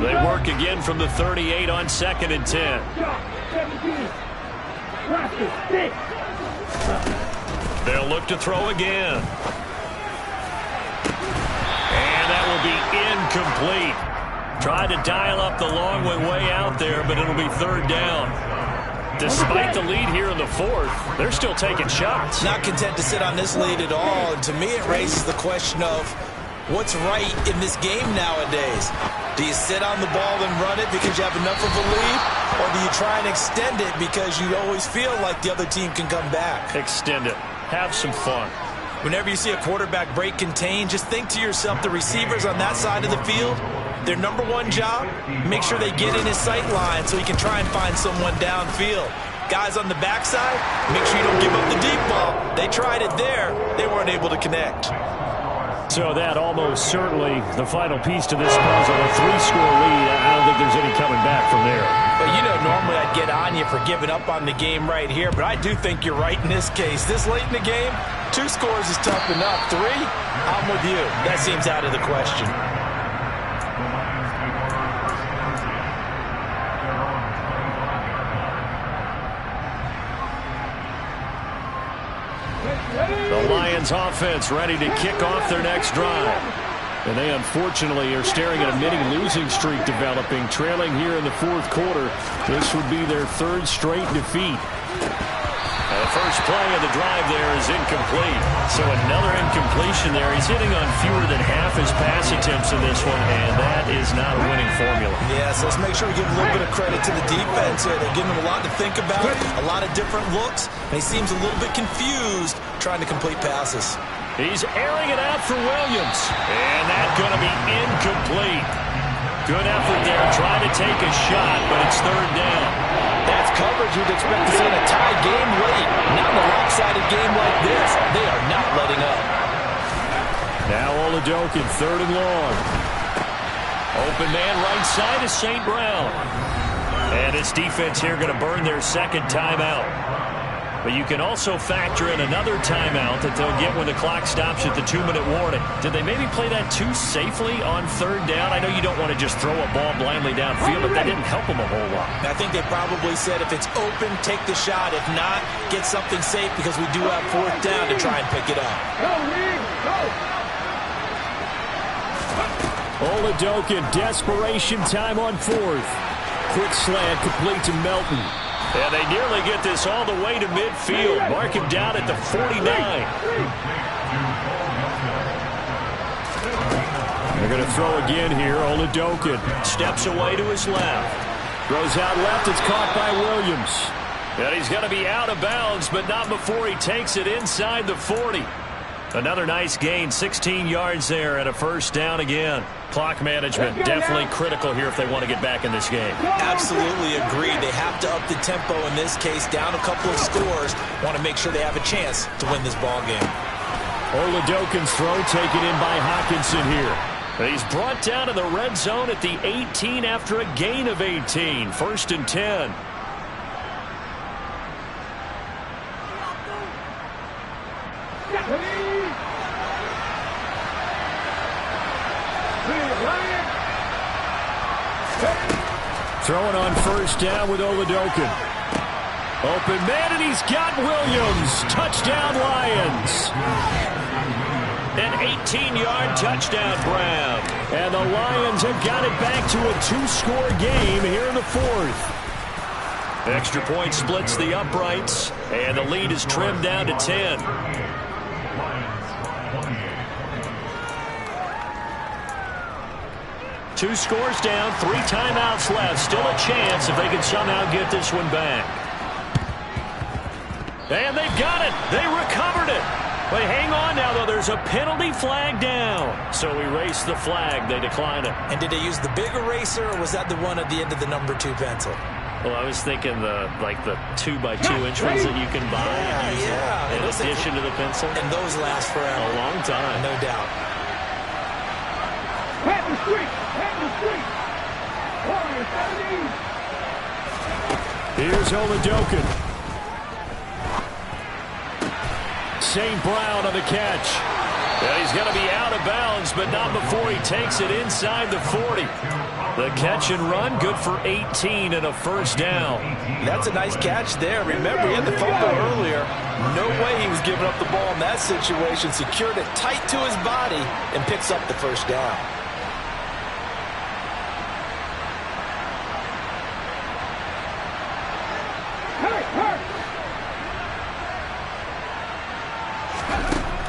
They work again from the 38 on 2nd and 10. They'll look to throw again. And that will be incomplete. Tried to dial up the long way out there, but it'll be 3rd down. Despite the lead here in the 4th, they're still taking shots. Not content to sit on this lead at all, and to me it raises the question of what's right in this game nowadays. Do you sit on the ball and run it because you have enough of a lead, or do you try and extend it because you always feel like the other team can come back? Extend it. Have some fun. Whenever you see a quarterback break contain, just think to yourself, the receivers on that side of the field, their number one job, make sure they get in his sight line so he can try and find someone downfield. Guys on the backside, make sure you don't give up the deep ball. They tried it there. They weren't able to connect. So that almost certainly the final piece to this puzzle, a 3-score lead. I don't think there's any coming back from there. But you know, normally I'd get on you for giving up on the game right here, but I do think you're right in this case. This late in the game, 2 scores is tough enough. 3, I'm with you. That seems out of the question. The Lions offense ready to kick off their next drive. And they unfortunately are staring at a mini losing streak developing, trailing here in the 4th quarter. This would be their 3rd straight defeat. And the first play of the drive there is incomplete. So another incompletion there. He's hitting on fewer than half his pass attempts in this one, and that is not a winning formula. Yeah, so let's make sure we give a little bit of credit to the defense here. They're giving him a lot to think about, a lot of different looks, and he seems a little bit confused trying to complete passes. He's airing it out for Williams, and that's going to be incomplete. Good effort there, trying to take a shot, but it's 3rd down. That's coverage you'd expect to see in a tie game late. Not in a lopsided game like this. They are not letting up. Now Oladokin, 3rd and long. Open man right side is St. Brown. And this defense here going to burn their 2nd timeout. But you can also factor in another timeout that they'll get when the clock stops at the 2-minute warning. Did they maybe play that too safely on 3rd down? I know you don't want to just throw a ball blindly downfield, but that didn't help them a whole lot. I think they probably said if it's open, take the shot. If not, get something safe because we do have 4th down to try and pick it up. Oladokin, desperation time on 4th. Quick slant complete to Melton. And they nearly get this all the way to midfield. Mark him down at the 49. They're going to throw again here. Oladokin steps away to his left. Throws out left. It's caught by Williams. And he's going to be out of bounds, but not before he takes it inside the 40. Another nice gain, 16 yards there, and a 1st down again. Clock management definitely critical here if they want to get back in this game. Absolutely agreed. They have to up the tempo in this case, down a couple of scores. Want to make sure they have a chance to win this ball game. Oladokin's throw taken in by Hawkinson here. He's brought down to the red zone at the 18 after a gain of 18. 1st and 10. Throwing on 1st down with Oladokin. Open man, and he's got Williams. Touchdown, Lions. An 18-yard touchdown grab. And the Lions have got it back to a 2-score game here in the fourth. Extra point splits the uprights, and the lead is trimmed down to 10. Two scores down, 3 timeouts left. Still a chance if they can somehow get this one back. And they've got it. They recovered it. But hang on now, though. There's a penalty flag down. So erase the flag. They decline it. And did they use the big eraser, or was that the one at the end of the number 2 pencil? Well, I was thinking the 2x2-inch ones that you can buy in addition to the pencil. And those last forever. A long time. No doubt. Pat the street. Here's Oladokin. St. Brown on the catch. And he's going to be out of bounds, but not before he takes it inside the 40. The catch and run, good for 18 and a first down. That's a nice catch there. Remember, he had the fumble earlier. No way he was giving up the ball in that situation. Secured it tight to his body and picks up the first down.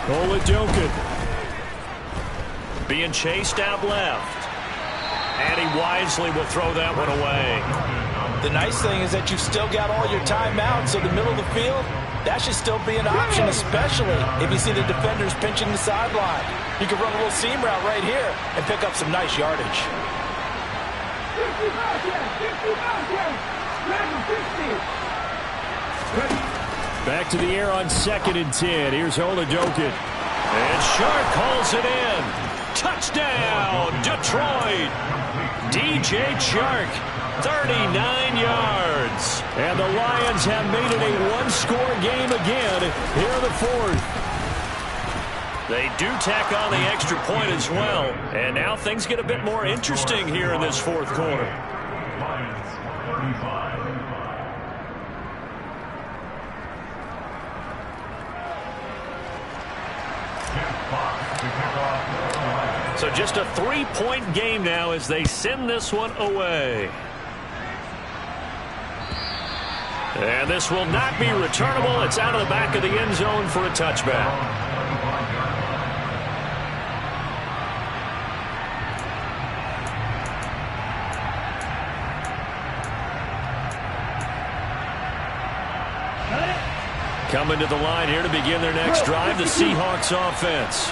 Oladokin being chased out left. And he wisely will throw that one away. The nice thing is that you've still got all your timeouts, so the middle of the field, that should still be an option, especially if you see the defenders pinching the sideline. You can run a little seam route right here and pick up some nice yardage. Back to the air on 2nd and 10. Here's Oladokin. And Shark calls it in. Touchdown, Detroit. DJ Chark, 39 yards. And the Lions have made it a 1-score game again here in the fourth. They do tack on the extra point as well. And now things get a bit more interesting here in this fourth quarter. So just a 3-point game now as they send this one away. And this will not be returnable. It's out of the back of the end zone for a touchback. Coming to the line here to begin their next drive, the Seahawks offense.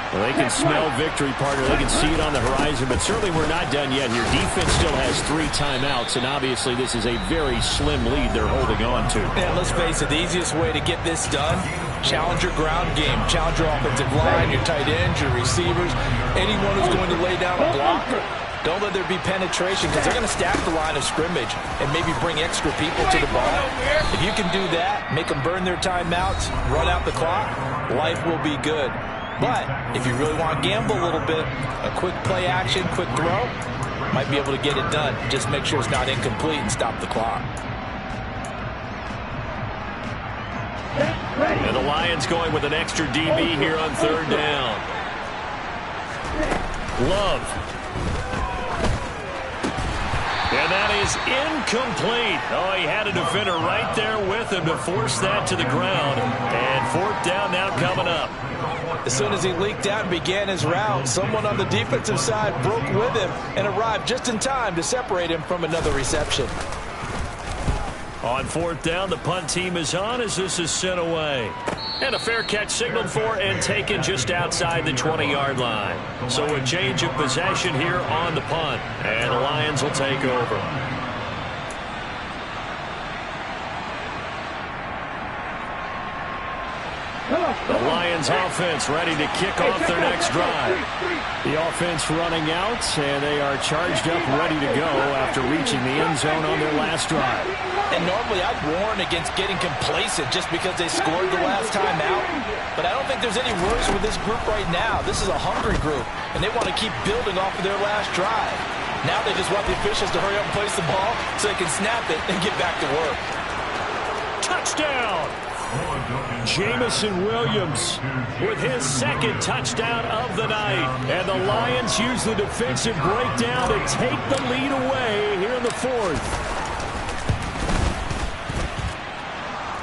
Well, they can smell victory, partner. They can see it on the horizon, but certainly we're not done yet here. Defense still has 3 timeouts, and obviously this is a very slim lead they're holding on to. And let's face it, the easiest way to get this done, challenge your ground game, challenge your offensive line, your tight ends, your receivers, anyone who's going to lay down a block. Don't let there be penetration because they're going to stack the line of scrimmage and maybe bring extra people to the ball. If you can do that, make them burn their timeouts, run out the clock, life will be good. But if you really want to gamble a little bit, a quick play action, quick throw, might be able to get it done. Just make sure it's not incomplete and stop the clock. And the Lions going with an extra DB here on 3rd down. Love. And that is incomplete. Oh, he had a defender right there with him to force that to the ground. And 4th down now coming up. As soon as he leaked out and began his route, someone on the defensive side broke with him and arrived just in time to separate him from another reception. On 4th down, the punt team is on as this is sent away. And a fair catch signaled for and taken just outside the 20-yard line. So a change of possession here on the punt. And the Lions will take over. The Lions offense ready to kick off their next drive. The offense running out, and they are charged up, ready to go after reaching the end zone on their last drive. And normally I'd warn against getting complacent just because they scored the last time out. But I don't think there's any worries with this group right now. This is a hungry group, and they want to keep building off of their last drive. Now they just want the officials to hurry up and place the ball so they can snap it and get back to work. Touchdown! Jamison Williams with his second touchdown of the night. And the Lions use the defensive breakdown to take the lead away here in the fourth.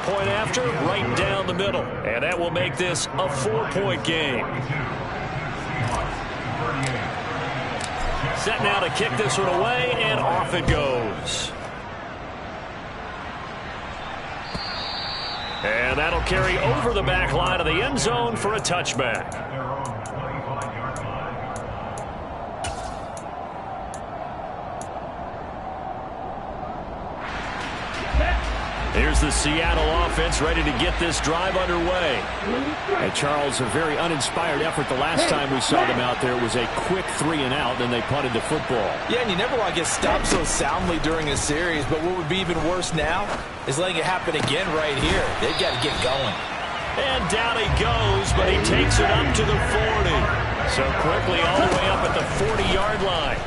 Point after, right down the middle. And that will make this a 4-point game. Set now to kick this one away, and off it goes. And that'll carry over the back line of the end zone for a touchback. Here's the Seattle offense ready to get this drive underway. And Charles, a very uninspired effort the last time we saw them out there. It was a quick 3-and-out, then they punted the football. Yeah, and you never want to get stopped so soundly during a series, but what would be even worse now is letting it happen again right here. They've got to get going. And down he goes, but he takes it up to the 40. So quickly all the way up at the 40-yard line.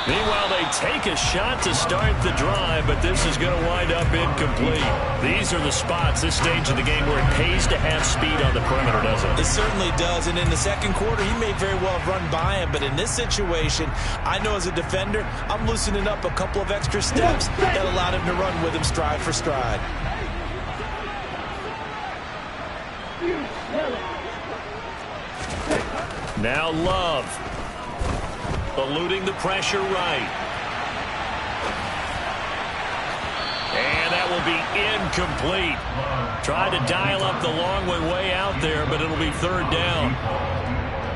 Meanwhile, they take a shot to start the drive, but this is going to wind up incomplete. These are the spots, this stage of the game, where it pays to have speed on the perimeter, doesn't it? It certainly does, and in the second quarter, he may very well have run by him, but in this situation, I know as a defender, I'm loosening up a couple of extra steps that allowed him to run with him stride for stride. Now Love. Eluding the pressure right. And that will be incomplete. Tried to dial up the long way out there, but it'll be third down.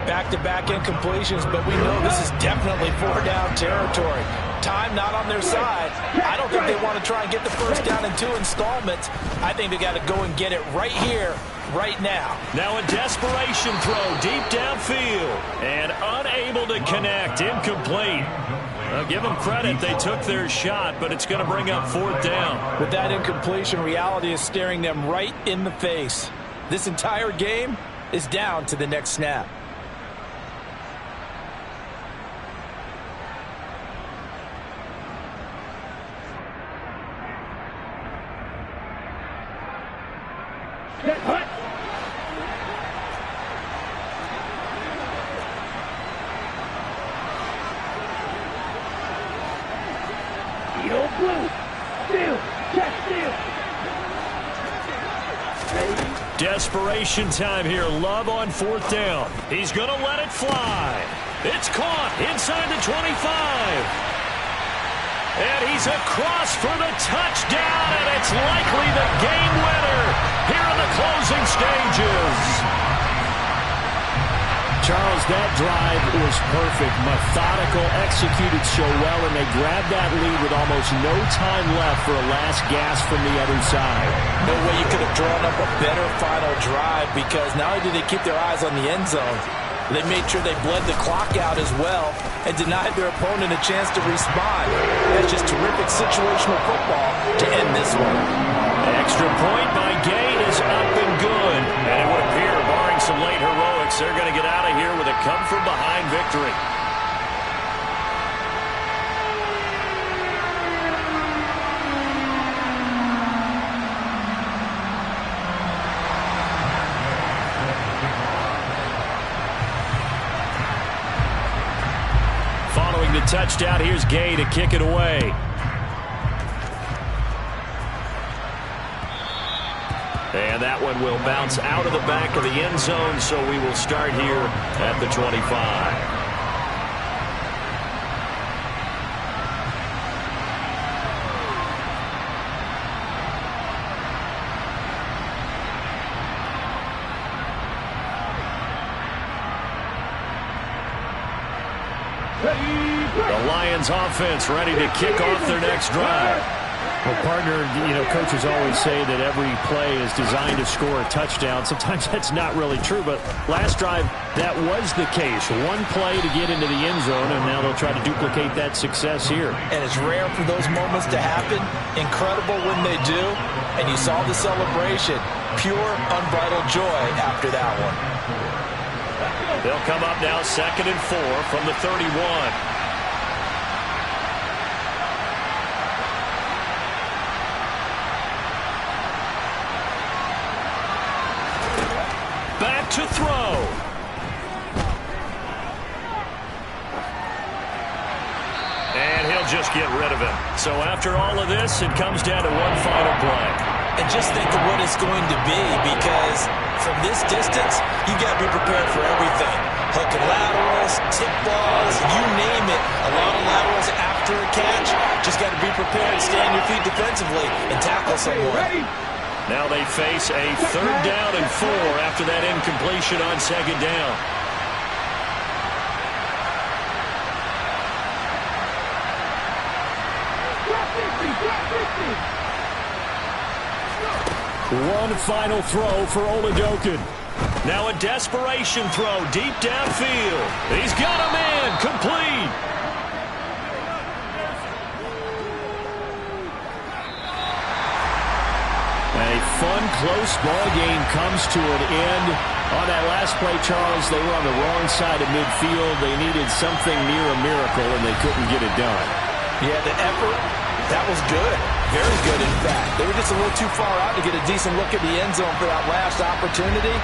Back-to-back incompletions, but we know this is definitely four-down territory. Time not on their side. I don't think they want to try and get the first down in 2 installments. I think they got to go and get it right here, right now. Now a desperation throw deep downfield and unable to connect. Incomplete. Well, give them credit. They took their shot, but it's going to bring up fourth down. With that incompletion, reality is staring them right in the face. This entire game is down to the next snap. Desperation time here. Love on fourth down. He's going to let it fly. It's caught inside the 25. And he's across for the touchdown, and it's likely the game winner here in the closing stages. Charles, that drive was perfect. Methodical, executed so well, and they grabbed that lead with almost no time left for a last gasp from the other side. No way you could have drawn up a better final drive, because not only did they keep their eyes on the end zone, they made sure they bled the clock out as well and denied their opponent a chance to respond. That's just terrific situational football to end this one. An extra point by Gay is up and good. And it would appear, barring some late heroics, they're going to get out of here with a come-from-behind victory. Following the touchdown, here's Gay to kick it away. And that one will bounce out of the back of the end zone, so we will start here at the 25. The Lions offense ready to kick off their next drive. Well, partner, coaches always say that every play is designed to score a touchdown. Sometimes that's not really true, but last drive, that was the case. One play to get into the end zone, and now they'll try to duplicate that success here. And it's rare for those moments to happen. Incredible when they do. And you saw the celebration. Pure, unbridled joy after that one. They'll come up now 2nd and 4 from the 31. get rid of him. So after all of this, it comes down to one final play. And just think of what it's going to be, because from this distance, you got to be prepared for everything. Hook and laterals, tip balls, you name it. A lot of laterals after a catch. Just got to be prepared, stay on your feet defensively, and tackle someone. Now they face a 3rd down and 4 after that incompletion on 2nd down. One final throw for Oladokin. Now a desperation throw deep downfield. He's got a man, complete. A fun, close ball game comes to an end. On that last play, Charles, they were on the wrong side of midfield. They needed something near a miracle, and they couldn't get it done. Yeah, the effort, that was good. Very good, in fact. They were just a little too far out to get a decent look at the end zone for that last opportunity.